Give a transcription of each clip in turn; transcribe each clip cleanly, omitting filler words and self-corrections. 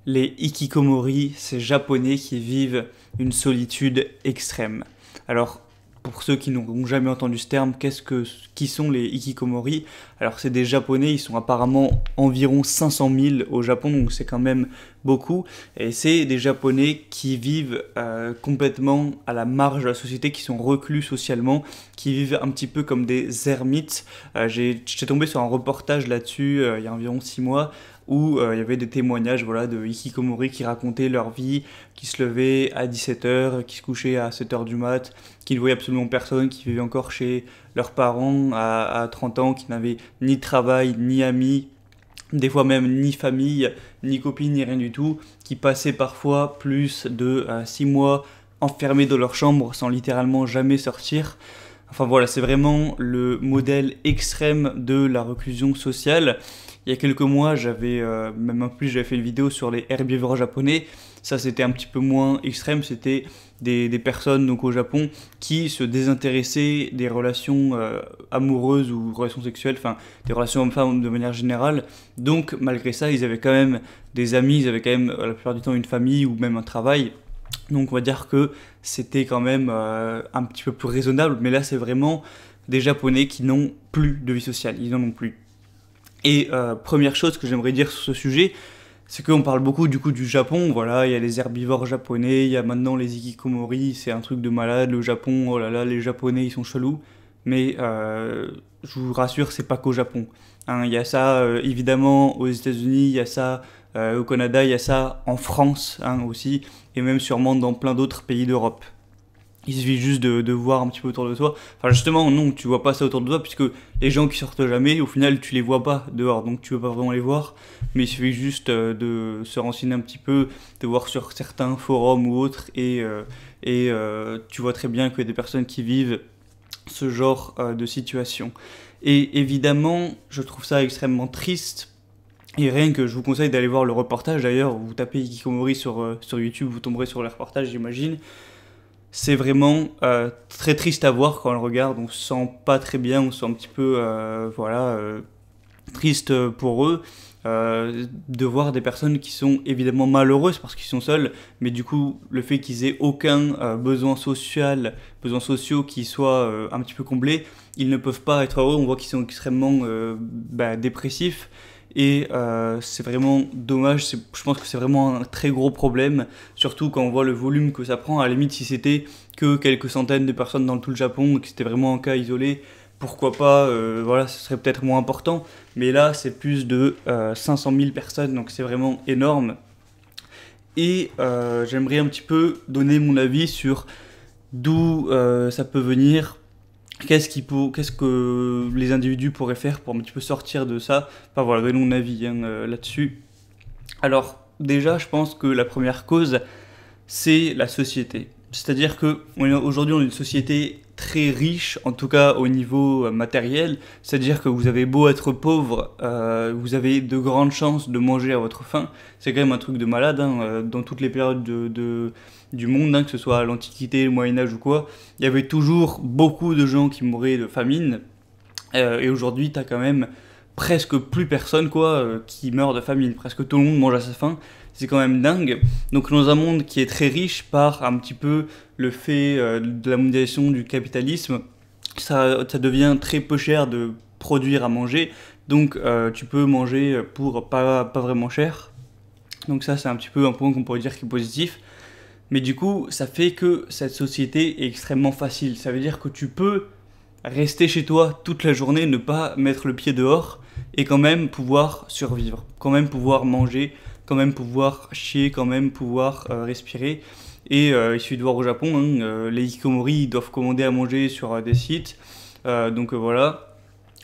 Les hikikomori, ces japonais qui vivent une solitude extrême. Alors, pour ceux qui n'ont jamais entendu ce terme, qui sont les hikikomori? Alors, c'est des japonais, ils sont apparemment environ 500 000 au Japon, donc c'est quand même beaucoup. Et c'est des japonais qui vivent complètement à la marge de la société, qui sont reclus socialement, qui vivent un petit peu comme des ermites. J'étais tombé sur un reportage là-dessus il y a environ 6 mois, où il y avait des témoignages voilà, de hikikomori qui racontaient leur vie, qui se levaient à 17h, qui se couchaient à 7h du mat, qui ne voyaient absolument personne, qui vivaient encore chez leurs parents à 30 ans, qui n'avaient ni travail, ni amis, des fois même ni famille, ni copine, ni rien du tout, qui passaient parfois plus de 6 mois enfermés dans leur chambre sans littéralement jamais sortir. Enfin voilà, c'est vraiment le modèle extrême de la reclusion sociale. Il y a quelques mois, même en plus, j'avais fait une vidéo sur les herbivores japonais. Ça, c'était un petit peu moins extrême. C'était des personnes donc, au Japon qui se désintéressaient des relations amoureuses ou relations sexuelles, enfin des relations hommes-femmes de manière générale. Donc, malgré ça, ils avaient quand même des amis, ils avaient quand même la plupart du temps une famille ou même un travail. Donc, on va dire que c'était quand même un petit peu plus raisonnable. Mais là, c'est vraiment des Japonais qui n'ont plus de vie sociale. Ils n'en ont plus. Et première chose que j'aimerais dire sur ce sujet, c'est qu'on parle beaucoup du coup du Japon, voilà, il y a les herbivores japonais, il y a maintenant les hikikomori, c'est un truc de malade, le Japon, oh là là, les Japonais ils sont chelous, mais je vous rassure, c'est pas qu'au Japon. Hein, il y a ça évidemment aux États-Unis, il y a ça au Canada, il y a ça en France hein, aussi, et même sûrement dans plein d'autres pays d'Europe. Il suffit juste de voir un petit peu autour de toi. Enfin, justement, non, tu vois pas ça autour de toi, puisque les gens qui sortent jamais, au final, tu les vois pas dehors, donc tu veux pas vraiment les voir. Mais il suffit juste de se renseigner un petit peu, de voir sur certains forums ou autres, et tu vois très bien qu'il y a des personnes qui vivent ce genre de situation. Et évidemment, je trouve ça extrêmement triste. Et rien que je vous conseille d'aller voir le reportage, d'ailleurs, vous tapez Hikikomori sur YouTube, vous tomberez sur le reportage, j'imagine. C'est vraiment très triste à voir quand on le regarde, on se sent pas très bien, on se sent un petit peu triste pour eux, de voir des personnes qui sont évidemment malheureuses parce qu'ils sont seuls, mais du coup le fait qu'ils aient aucun besoins sociaux qui soient un petit peu comblés, ils ne peuvent pas être heureux, on voit qu'ils sont extrêmement dépressifs. Et c'est vraiment dommage, je pense que c'est vraiment un très gros problème, surtout quand on voit le volume que ça prend. À la limite, si c'était que quelques centaines de personnes dans tout le Japon, que c'était vraiment un cas isolé, pourquoi pas, voilà, ce serait peut-être moins important. Mais là, c'est plus de 500 000 personnes, donc c'est vraiment énorme. Et j'aimerais un petit peu donner mon avis sur d'où ça peut venir. Qu'est-ce que les individus pourraient faire pour un petit peu sortir de ça? Enfin voilà, donner mon avis hein, là-dessus. Alors déjà, je pense que la première cause, c'est la société. C'est-à-dire que aujourd'hui, on est une société très riche, en tout cas au niveau matériel. C'est-à-dire que vous avez beau être pauvre, vous avez de grandes chances de manger à votre faim. C'est quand même un truc de malade hein, dans toutes les périodes du monde, hein, que ce soit à l'Antiquité, le Moyen-Âge ou quoi. Il y avait toujours beaucoup de gens qui mouraient de famine. Et aujourd'hui, t'as quand même presque plus personne quoi, qui meurt de famine. Presque tout le monde mange à sa faim. C'est quand même dingue. Donc dans un monde qui est très riche par un petit peu le fait de la mondialisation du capitalisme, ça devient très peu cher de produire à manger. Donc tu peux manger pour pas vraiment cher. Donc ça c'est un petit peu un point qu'on pourrait dire qui est positif. Mais du coup ça fait que cette société est extrêmement facile. Ça veut dire que tu peux rester chez toi toute la journée, ne pas mettre le pied dehors et quand même pouvoir survivre, quand même pouvoir manger, quand même pouvoir chier, quand même pouvoir respirer. Et il suffit de voir au Japon, hein, les hikikomori ils doivent commander à manger sur des sites. Donc voilà.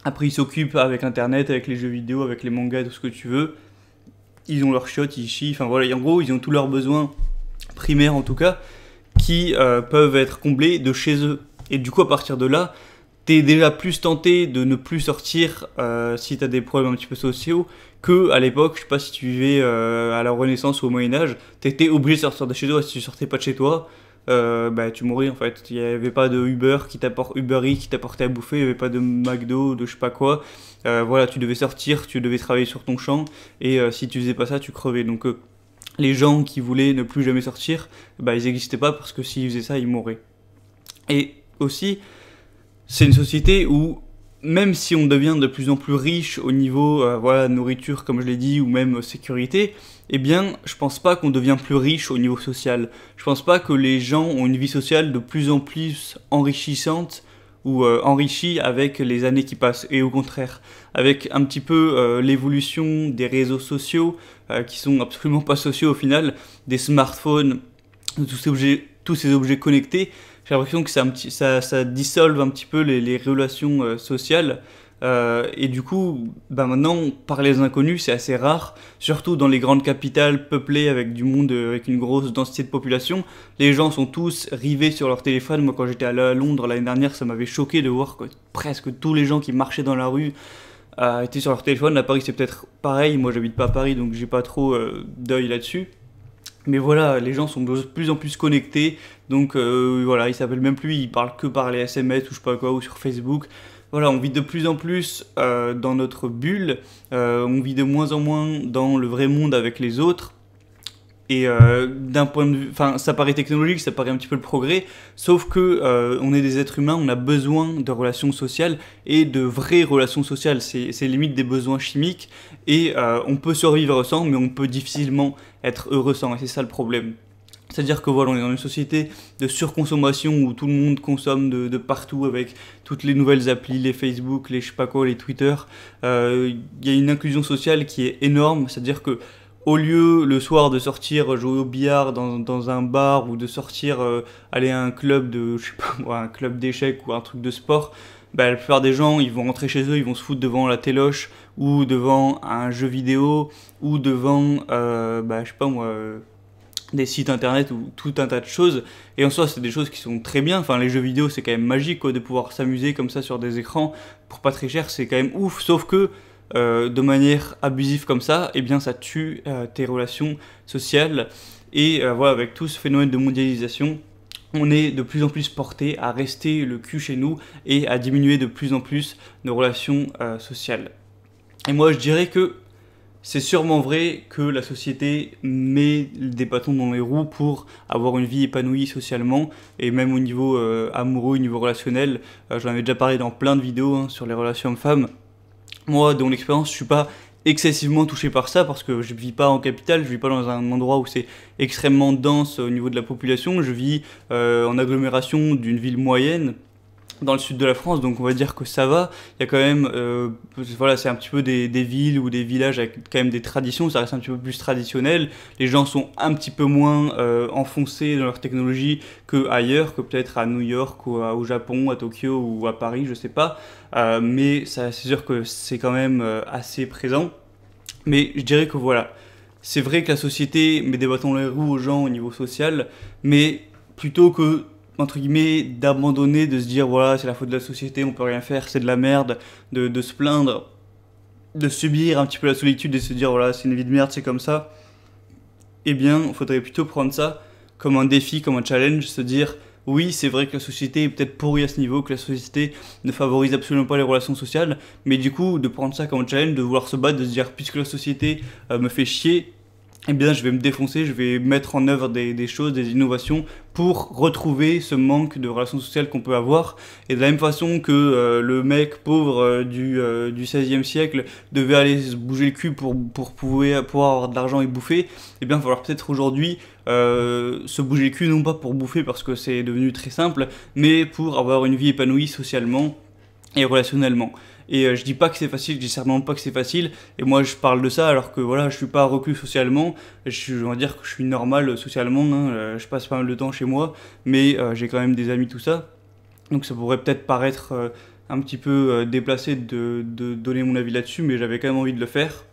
Après ils s'occupent avec internet, avec les jeux vidéo, avec les mangas, tout ce que tu veux. Ils ont leurs chiottes, ils chient, enfin voilà, en gros ils ont tous leurs besoins primaires en tout cas, qui peuvent être comblés de chez eux. Et du coup à partir de là, t'es déjà plus tenté de ne plus sortir si t'as des problèmes un petit peu sociaux que à l'époque, je sais pas si tu vivais à la Renaissance ou au Moyen-Âge, t'étais obligé de sortir de chez toi. Si tu sortais pas de chez toi, tu mourais en fait. Il y avait pas de Uber Eats qui t'apportait à bouffer, il y avait pas de McDo, de je sais pas quoi. Voilà, tu devais sortir, tu devais travailler sur ton champ et si tu faisais pas ça, tu crevais. Donc les gens qui voulaient ne plus jamais sortir, bah, ils n'existaient pas parce que s'ils faisaient ça, ils mourraient. Et aussi, c'est une société où, même si on devient de plus en plus riche au niveau voilà, nourriture, comme je l'ai dit, ou même sécurité, eh bien, je pense pas qu'on devient plus riche au niveau social. Je pense pas que les gens ont une vie sociale de plus en plus enrichissante ou enrichie avec les années qui passent. Et au contraire, avec un petit peu l'évolution des réseaux sociaux, qui sont absolument pas sociaux au final, des smartphones, tous ces objets connectés, j'ai l'impression que ça dissolve un petit peu les relations sociales. Et du coup, bah maintenant, parler aux inconnus, c'est assez rare, surtout dans les grandes capitales peuplées avec du monde, avec une grosse densité de population. Les gens sont tous rivés sur leur téléphone. Moi, quand j'étais allé à Londres l'année dernière, ça m'avait choqué de voir que presque tous les gens qui marchaient dans la rue étaient sur leur téléphone. À Paris, c'est peut-être pareil. Moi, j'habite pas à Paris, donc j'ai pas trop d'œil là-dessus. Mais voilà, les gens sont de plus en plus connectés, donc voilà, ils s'appellent même plus, ils parlent que par les SMS ou je sais pas quoi, ou sur Facebook. Voilà, on vit de plus en plus dans notre bulle, on vit de moins en moins dans le vrai monde avec les autres. Et d'un point de vue, enfin, ça paraît technologique, ça paraît un petit peu le progrès, sauf que on est des êtres humains, on a besoin de relations sociales et de vraies relations sociales. C'est limite des besoins chimiques et on peut survivre sans, mais on peut difficilement être heureux sans. Et c'est ça le problème. C'est-à-dire que voilà, on est dans une société de surconsommation où tout le monde consomme de partout avec toutes les nouvelles applis, les Facebook, les je sais pas quoi, les Twitter. Il y a une inclusion sociale qui est énorme, c'est-à-dire que au lieu le soir de sortir jouer au billard dans un bar ou de sortir aller à un club de je sais pas moi, un club d'échecs ou un truc de sport, bah, la plupart des gens ils vont rentrer chez eux, ils vont se foutre devant la téloche ou devant un jeu vidéo ou devant bah, je sais pas moi des sites internet ou tout un tas de choses. Et en soi c'est des choses qui sont très bien, enfin les jeux vidéo c'est quand même magique quoi, de pouvoir s'amuser comme ça sur des écrans pour pas très cher, c'est quand même ouf, sauf que de manière abusive comme ça, eh bien ça tue tes relations sociales. Et voilà, avec tout ce phénomène de mondialisation, on est de plus en plus porté à rester le cul chez nous et à diminuer de plus en plus nos relations sociales. Et moi je dirais que c'est sûrement vrai que la société met des bâtons dans les roues pour avoir une vie épanouie socialement et même au niveau amoureux, au niveau relationnel. J'en avais déjà parlé dans plein de vidéos hein, sur les relations hommes-femmes. Moi, de mon expérience, je suis pas excessivement touché par ça parce que je vis pas en capitale, je vis pas dans un endroit où c'est extrêmement dense au niveau de la population, je vis en agglomération d'une ville moyenne dans le sud de la France, donc on va dire que ça va. Il y a quand même, voilà, c'est un petit peu des villes ou des villages avec quand même des traditions, ça reste un petit peu plus traditionnel. Les gens sont un petit peu moins enfoncés dans leur technologie qu'ailleurs, que peut-être à New York ou au Japon, à Tokyo ou à Paris, je sais pas. Mais ça, c'est sûr que c'est quand même assez présent. Mais je dirais que voilà, c'est vrai que la société met des bâtons dans les roues aux gens au niveau social, mais plutôt que entre guillemets d'abandonner, de se dire voilà c'est la faute de la société, on peut rien faire, c'est de la merde, de se plaindre, de subir un petit peu la solitude et se dire voilà c'est une vie de merde, c'est comme ça, eh bien il faudrait plutôt prendre ça comme un défi, comme un challenge, se dire oui c'est vrai que la société est peut-être pourrie à ce niveau, que la société ne favorise absolument pas les relations sociales, mais du coup de prendre ça comme un challenge, de vouloir se battre, de se dire puisque la société me fait chier, eh bien je vais me défoncer, je vais mettre en œuvre des choses, des innovations pour retrouver ce manque de relations sociales qu'on peut avoir. Et de la même façon que le mec pauvre du XVIe siècle devait aller se bouger le cul pour pouvoir avoir de l'argent et bouffer, eh bien il va falloir peut-être aujourd'hui se bouger le cul, non pas pour bouffer parce que c'est devenu très simple, mais pour avoir une vie épanouie socialement et relationnellement. Et je dis pas que c'est facile, je dis certainement pas que c'est facile, et moi je parle de ça alors que voilà, je suis pas reclus socialement, on va dire que je suis normal socialement, hein, je passe pas mal de temps chez moi, mais j'ai quand même des amis, tout ça, donc ça pourrait peut-être paraître un petit peu déplacé de donner mon avis là-dessus, mais j'avais quand même envie de le faire.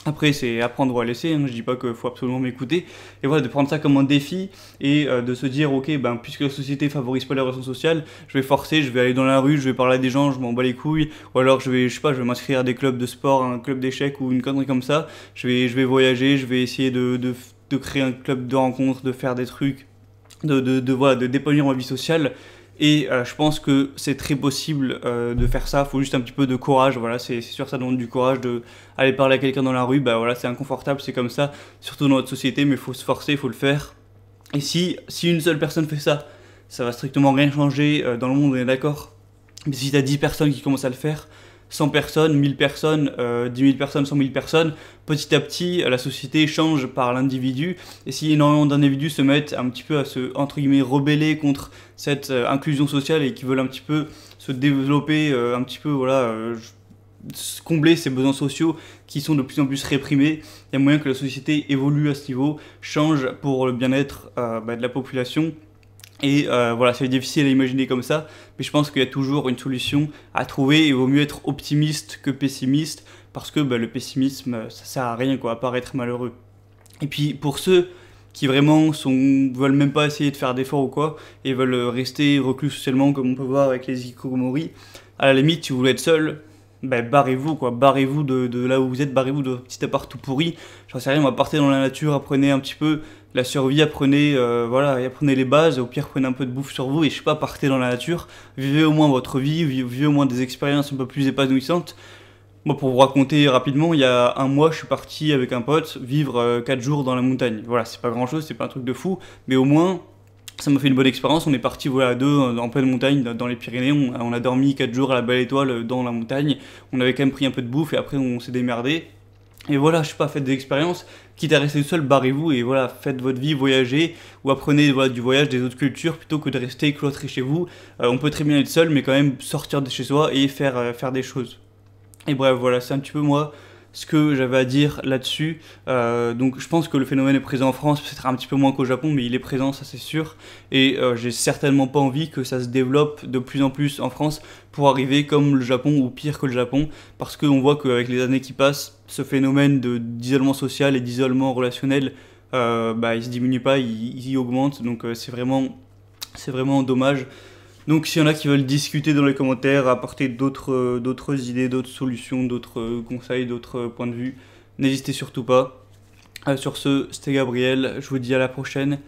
Après, c'est apprendre ou à laisser, hein. Je dis pas qu'il faut absolument m'écouter. Et voilà, de prendre ça comme un défi et de se dire, ok, ben, puisque la société favorise pas les relations sociales, je vais forcer, je vais aller dans la rue, je vais parler à des gens, je m'en bats les couilles. Ou alors, je vais m'inscrire à des clubs de sport, un club d'échecs ou une connerie comme ça. Je vais voyager, je vais essayer de créer un club de rencontres, de faire des trucs, voilà, de d'épanouir ma vie sociale. Et je pense que c'est très possible de faire ça. Il faut juste un petit peu de courage. Voilà, c'est sûr, ça demande du courage de aller parler à quelqu'un dans la rue. Bah voilà, c'est inconfortable, c'est comme ça, surtout dans notre société, mais il faut se forcer, il faut le faire. Et si une seule personne fait ça, ça va strictement rien changer dans le monde, on est d'accord. Mais si tu as 10 personnes qui commencent à le faire, 100 personnes, 1000 personnes, 10 000 personnes, 100 000 personnes, petit à petit, la société change par l'individu. Et si énormément d'individus se mettent un petit peu à se, entre guillemets, rebeller contre cette inclusion sociale et qui veulent un petit peu se développer, un petit peu, voilà, combler ces besoins sociaux qui sont de plus en plus réprimés, il y a moyen que la société évolue à ce niveau, change pour le bien-être de la population. Et voilà, c'est difficile à imaginer comme ça, mais je pense qu'il y a toujours une solution à trouver. Il vaut mieux être optimiste que pessimiste, parce que le pessimisme, ça sert à rien, quoi, à part être malheureux. Et puis pour ceux qui vraiment veulent même pas essayer de faire d'efforts ou quoi, et veulent rester reclus socialement, comme on peut voir avec les hikikomori, à la limite, si vous voulez être seul, barrez-vous, quoi, barrez-vous de là où vous êtes, barrez-vous de votre petit appart tout pourri, j'en sais rien, partez dans la nature, apprenez un petit peu la survie, apprenez les bases, au pire prenez un peu de bouffe sur vous et je sais pas, partez dans la nature, vivez au moins votre vie, vivez au moins des expériences un peu plus épanouissantes. Moi, pour vous raconter rapidement, il y a un mois, je suis parti avec un pote vivre 4 jours dans la montagne. Voilà, c'est pas grand chose, c'est pas un truc de fou, mais au moins ça m'a fait une bonne expérience. On est parti à deux en pleine montagne dans les Pyrénées, on a dormi 4 jours à la Belle Étoile dans la montagne, on avait quand même pris un peu de bouffe et après on s'est démerdé. Et voilà, je sais pas, faites des expériences, quitte à rester seul, barrez-vous et voilà, faites votre vie, voyagez, ou apprenez du voyage des autres cultures plutôt que de rester cloîtré chez vous. On peut très bien être seul, mais quand même sortir de chez soi et faire des choses. Et bref, voilà, c'est un petit peu moi ce que j'avais à dire là-dessus. Donc je pense que le phénomène est présent en France, peut-être un petit peu moins qu'au Japon, mais il est présent, ça c'est sûr. Et j'ai certainement pas envie que ça se développe de plus en plus en France pour arriver comme le Japon ou pire que le Japon, parce qu'on voit qu'avec les années qui passent, ce phénomène d'isolement social et d'isolement relationnel, il se diminue pas, il augmente. Donc c'est vraiment dommage. Donc s'il y en a qui veulent discuter dans les commentaires, apporter d'autres idées, d'autres solutions, d'autres conseils, d'autres points de vue, n'hésitez surtout pas. Sur ce, c'était Gabriel, je vous dis à la prochaine,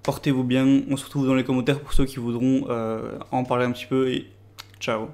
portez-vous bien, on se retrouve dans les commentaires pour ceux qui voudront en parler un petit peu et ciao.